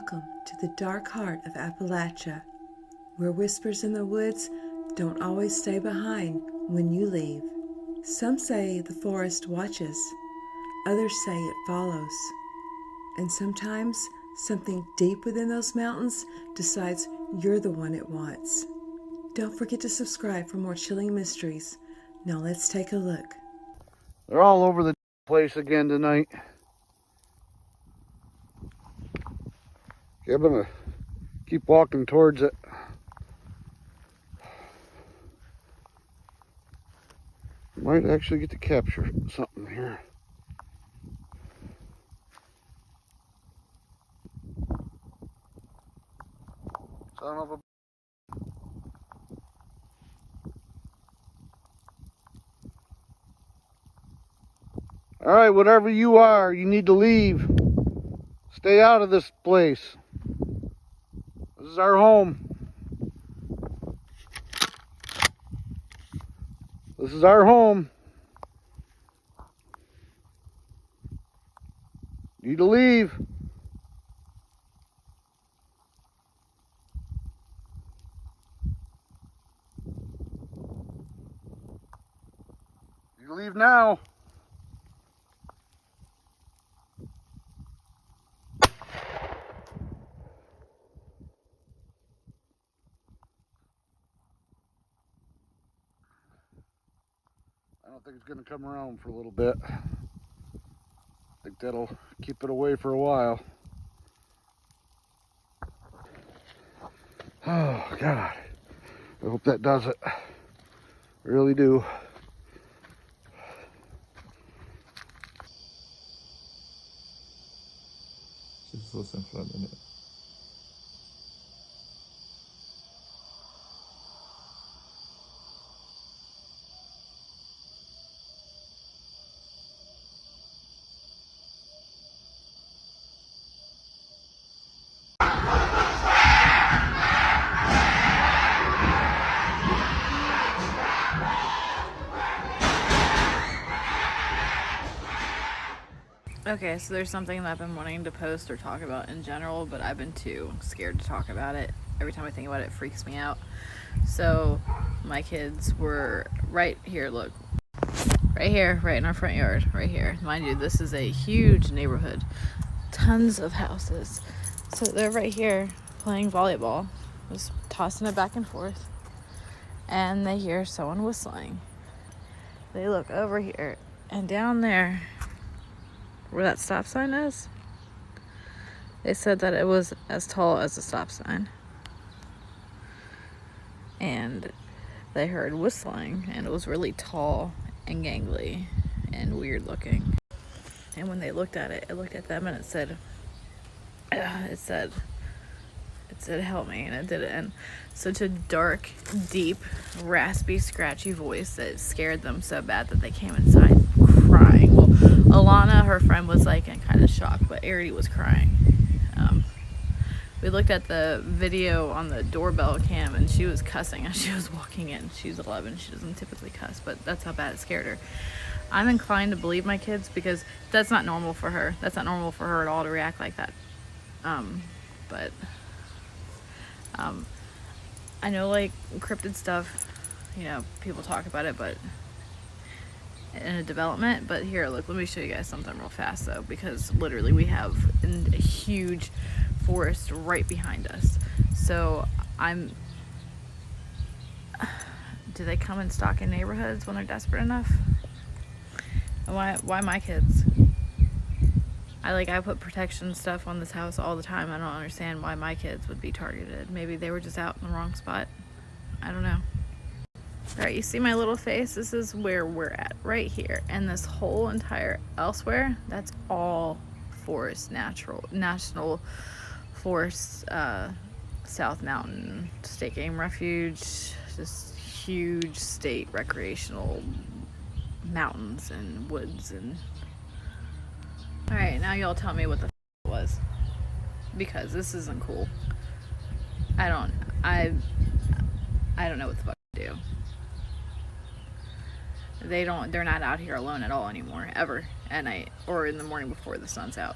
Welcome to the dark heart of Appalachia, where whispers in the woods don't always stay behind when you leave. Some say the forest watches, others say it follows, and sometimes something deep within those mountains decides you're the one it wants. Don't forget to subscribe for more chilling mysteries. Now let's take a look. They're all over the place again tonight. Okay, I'm gonna keep walking towards it. Might actually get to capture something here. Son of a... All right, whatever you are, you need to leave. Stay out of this place. This is our home. This is our home. You need to leave. You leave now. I don't think it's going to come around for a little bit. I think that'll keep it away for a while. Oh, God. I hope that does it. I really do. Just listen for a minute. Okay, so there's something that I've been wanting to post or talk about in general, but I've been too scared to talk about it. Every time I think about it, it freaks me out. So my kids were right here, look. Right here, right in our front yard, right here. Mind you, this is a huge neighborhood. Tons of houses. So they're right here playing volleyball, just tossing it back and forth. And they hear someone whistling. They look over here, and down there, where that stop sign is, they said that it was as tall as a stop sign. And they heard whistling, and it was really tall and gangly and weird looking. And when they looked at it, it looked at them and it said help me, and it did it in such a dark, deep, raspy, scratchy voice that it scared them so bad that they came inside crying. Well, Alana, her friend, was like in kind of shock, but Arity was crying. We looked at the video on the doorbell cam, and she was cussing as she was walking in. She's 11, she doesn't typically cuss, but that's how bad it scared her. I'm inclined to believe my kids because that's not normal for her. That's not normal for her at all to react like that. I know, like, cryptid stuff, you know, people talk about it, but in a development. But here, look, let me show you guys something real fast though, because literally we have a huge forest right behind us. So do they come and stalk in neighborhoods when they're desperate enough? Why my kids? I put protection stuff on this house all the time. I don't understand why my kids would be targeted. Maybe they were just out in the wrong spot. I don't know. All right, you see my little face? This is where we're at, right here. And this whole entire elsewhere, that's all forest, national forest, South Mountain State Game Refuge, just huge state recreational mountains and woods. And all right, now y'all tell me what the it was, because this isn't cool. I don't know what the fuck to do. They're not out here alone at all anymore, ever, at night or in the morning before the sun's out.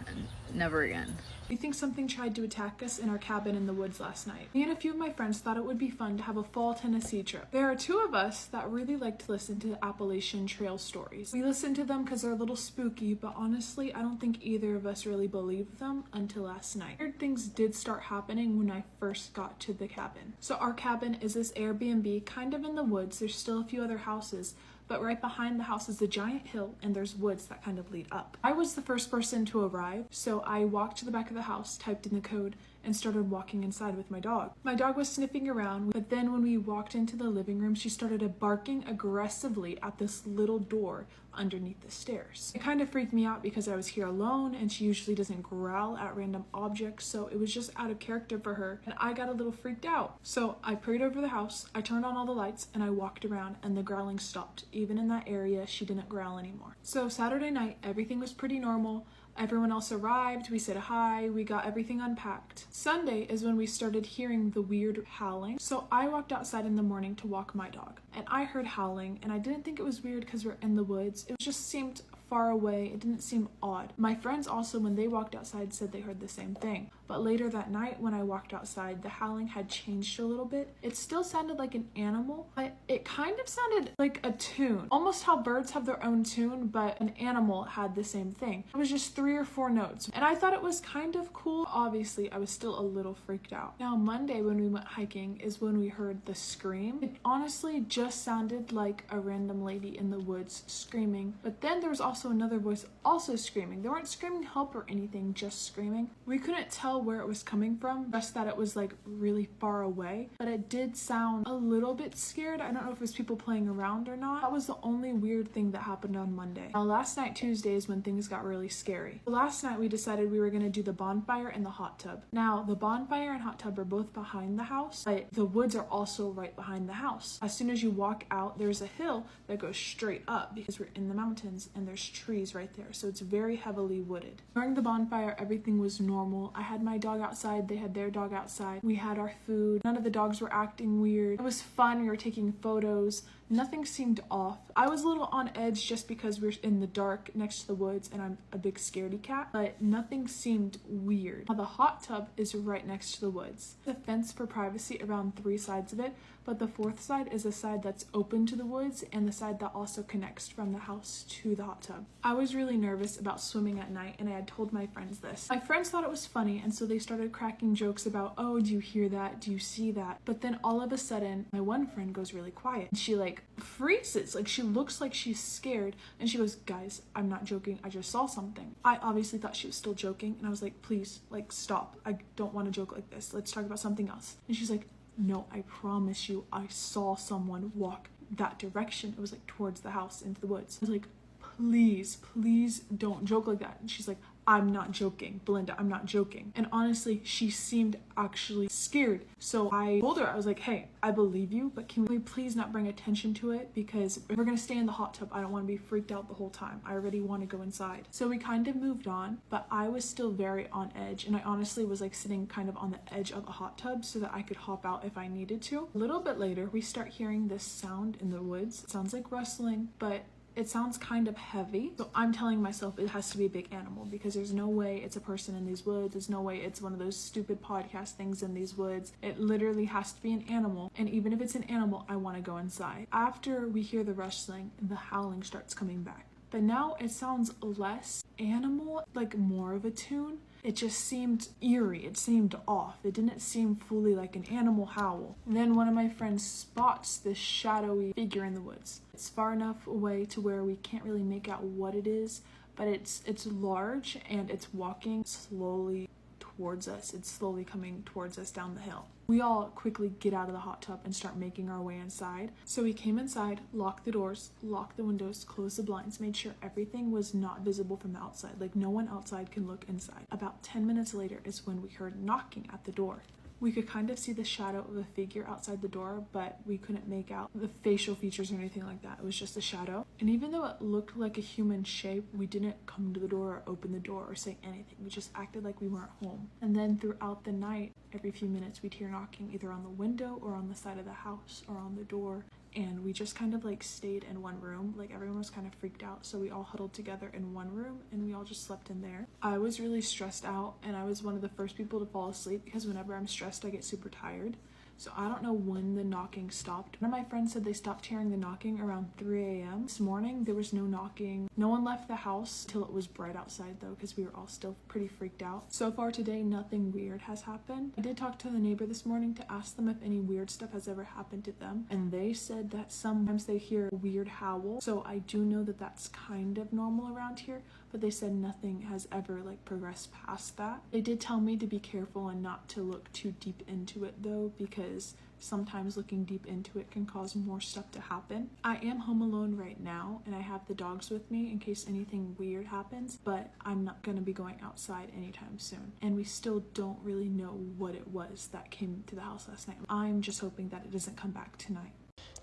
And never again. We think something tried to attack us in our cabin in the woods last night. Me and a few of my friends thought it would be fun to have a fall Tennessee trip. There are two of us that really like to listen to Appalachian trail stories. We listen to them because they're a little spooky, but honestly, I don't think either of us really believed them until last night. Weird things did start happening when I first got to the cabin. So our cabin is this Airbnb kind of in the woods. There's still a few other houses, but right behind the house is a giant hill and there's woods that kind of lead up. I was the first person to arrive, so I walked to the back of the house, typed in the code, and started walking inside with my dog. My dog was sniffing around, but then when we walked into the living room, she started barking aggressively at this little door underneath the stairs. It kind of freaked me out because I was here alone and she usually doesn't growl at random objects, so it was just out of character for her and I got a little freaked out. So I prayed over the house, I turned on all the lights, and I walked around and the growling stopped. Even in that area, she didn't growl anymore. So Saturday night, everything was pretty normal. Everyone else arrived, we said hi, we got everything unpacked. Sunday is when we started hearing the weird howling. So I walked outside in the morning to walk my dog, and I heard howling, and I didn't think it was weird because we're in the woods. It just seemed far away. It didn't seem odd. My friends also, when they walked outside, said they heard the same thing. But later that night when I walked outside, the howling had changed a little bit. It still sounded like an animal, but it kind of sounded like a tune. Almost how birds have their own tune, but an animal had the same thing. It was just 3 or 4 notes, and I thought it was kind of cool. Obviously, I was still a little freaked out. Now, Monday when we went hiking is when we heard the scream. It honestly just sounded like a random lady in the woods screaming, but then there was also another voice also screaming. They weren't screaming help or anything, just screaming. We couldn't tell where it was coming from, just that it was like really far away, but it did sound a little bit scared. I don't know if it was people playing around or not. That was the only weird thing that happened on Monday. Now, last night, Tuesday, is when things got really scary. Last night we decided we were going to do the bonfire and the hot tub. Now, the bonfire and hot tub are both behind the house, but the woods are also right behind the house. As soon as you walk out, there's a hill that goes straight up because we're in the mountains and there's trees right there, so it's very heavily wooded. During the bonfire, everything was normal. I had my dog outside, they had their dog outside. We had our food. None of the dogs were acting weird. It was fun. We were taking photos. Nothing seemed off. I was a little on edge just because we were in the dark next to the woods and I'm a big scaredy cat, but nothing seemed weird. Now, the hot tub is right next to the woods. There's a fence for privacy around 3 sides of it, but the 4th side is a side that's open to the woods and the side that also connects from the house to the hot tub. I was really nervous about swimming at night and I had told my friends this. My friends thought it was funny, and so they started cracking jokes about, oh, do you hear that? Do you see that? But then all of a sudden, my one friend goes really quiet. She like freezes, like she looks like she's scared, and she goes, guys, I'm not joking, I just saw something. I obviously thought she was still joking, and I was like, please, like, stop. I don't want to joke like this. Let's talk about something else. And she's like, no, I promise you, I saw someone walk that direction. It was like towards the house into the woods. I was like, please don't joke like that. And she's like, I'm not joking, Belinda, I'm not joking. And honestly, she seemed actually scared. So I told her, I was like, hey, I believe you, but can we please not bring attention to it? Because if we're gonna stay in the hot tub, I don't wanna be freaked out the whole time. I already wanna go inside. So we kind of moved on, but I was still very on edge. And I honestly was like sitting kind of on the edge of the hot tub so that I could hop out if I needed to. A little bit later, we start hearing this sound in the woods. It sounds like rustling, but it sounds kind of heavy. So I'm telling myself it has to be a big animal because there's no way it's a person in these woods. There's no way it's one of those stupid podcast things in these woods. It literally has to be an animal. And even if it's an animal, I want to go inside. After we hear the rustling, the howling starts coming back. But now it sounds less animal, like more of a tune. It just seemed eerie. It seemed off. It didn't seem fully like an animal howl. And then one of my friends spots this shadowy figure in the woods. It's far enough away to where we can't really make out what it is, but it's large and it's walking slowly towards us. It's slowly coming towards us down the hill. We all quickly get out of the hot tub and start making our way inside. So we came inside, locked the doors, locked the windows, closed the blinds, made sure everything was not visible from the outside. Like no one outside can look inside. About 10 minutes later is when we heard knocking at the door. We could kind of see the shadow of a figure outside the door, but we couldn't make out the facial features or anything like that. It was just a shadow. And even though it looked like a human shape, we didn't come to the door or open the door or say anything. We just acted like we weren't home. And then throughout the night, every few minutes, we'd hear knocking either on the window or on the side of the house or on the door. and we just kind of like stayed in one room. Like everyone was kind of freaked out, so we all huddled together in one room and we all just slept in there. I was really stressed out, and I was one of the first people to fall asleep because whenever I'm stressed I get super tired. So I don't know when the knocking stopped. One of my friends said they stopped hearing the knocking around 3 a.m. This morning there was no knocking. No one left the house till it was bright outside though, because we were all still pretty freaked out. So far today nothing weird has happened. I did talk to the neighbor this morning to ask them if any weird stuff has ever happened to them, and they said that sometimes they hear a weird howl. So I do know that that's kind of normal around here, but they said nothing has ever like progressed past that. They did tell me to be careful and not to look too deep into it though, because sometimes looking deep into it can cause more stuff to happen. I am home alone right now, and I have the dogs with me in case anything weird happens, but I'm not gonna be going outside anytime soon. And we still don't really know what it was that came to the house last night. I'm just hoping that it doesn't come back tonight.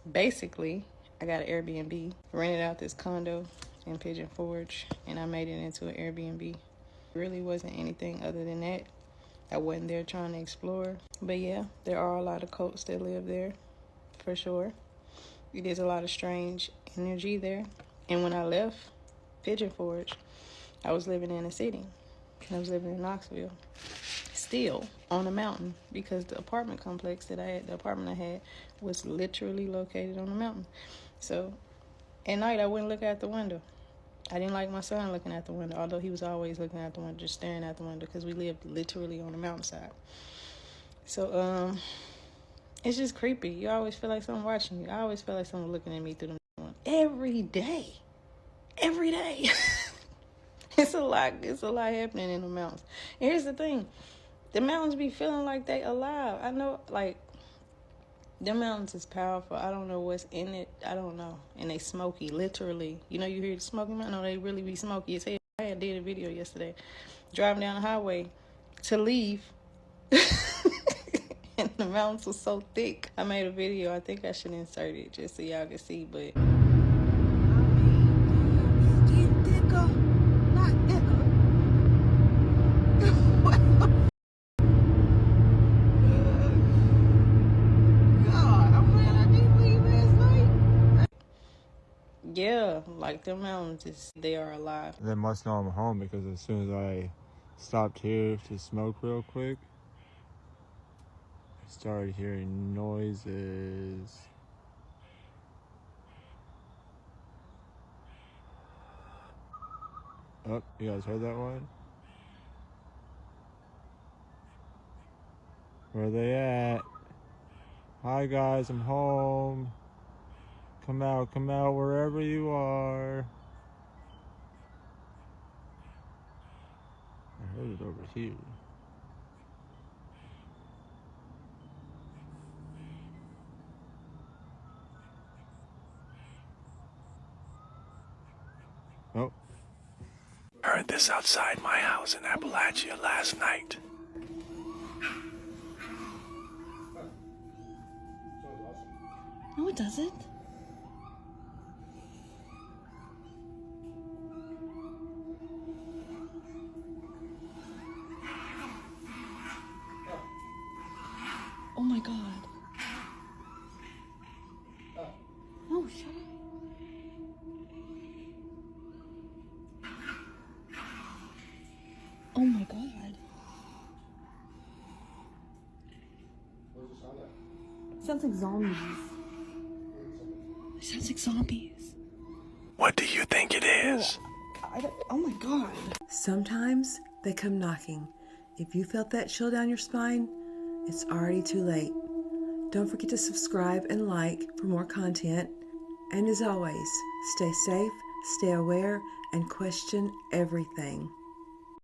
Basically, I got an Airbnb, rented out this condo in Pigeon Forge, and I made it into an Airbnb. It really wasn't anything other than that. I wasn't there trying to explore. But yeah, there are a lot of cults that live there, for sure. There's a lot of strange energy there. And when I left Pigeon Forge, I was living in a city. I was living in Knoxville, still on a mountain, because the apartment complex that I had, the apartment I had, was literally located on a mountain. So at night, I wouldn't look out the window. I didn't like my son looking out the window, although he was always looking out the window, just staring out the window, because we lived literally on the mountainside. So, it's just creepy. You always feel like someone watching you. I always feel like someone looking at me through the window. Every day. Every day. It's a lot happening in the mountains. And here's the thing. The mountains be feeling like they alive. I know, like, the mountains is powerful. I don't know what's in it. I don't know. And they smoky, literally. You know, you hear the smoking mountain? No, they really be smoky as hell. I did a video yesterday, driving down the highway to leave. And the mountains was so thick. I made a video. I think I should insert it just so y'all can see, but yeah, like the mountains, they are alive. They must know I'm home, because as soon as I stopped here to smoke real quick, I started hearing noises. Oh, you guys heard that one? Where are they at? Hi guys, I'm home. Come out wherever you are. I heard it over here. Oh. Heard this outside my house in Appalachia last night. No, it doesn't. Oh my God. No, shut up. Oh my God. Sounds like zombies. It sounds like zombies. What do you think it is? Oh my God. Sometimes they come knocking. If you felt that chill down your spine, it's already too late. Don't forget to subscribe and like for more content. And as always, stay safe, stay aware, and question everything.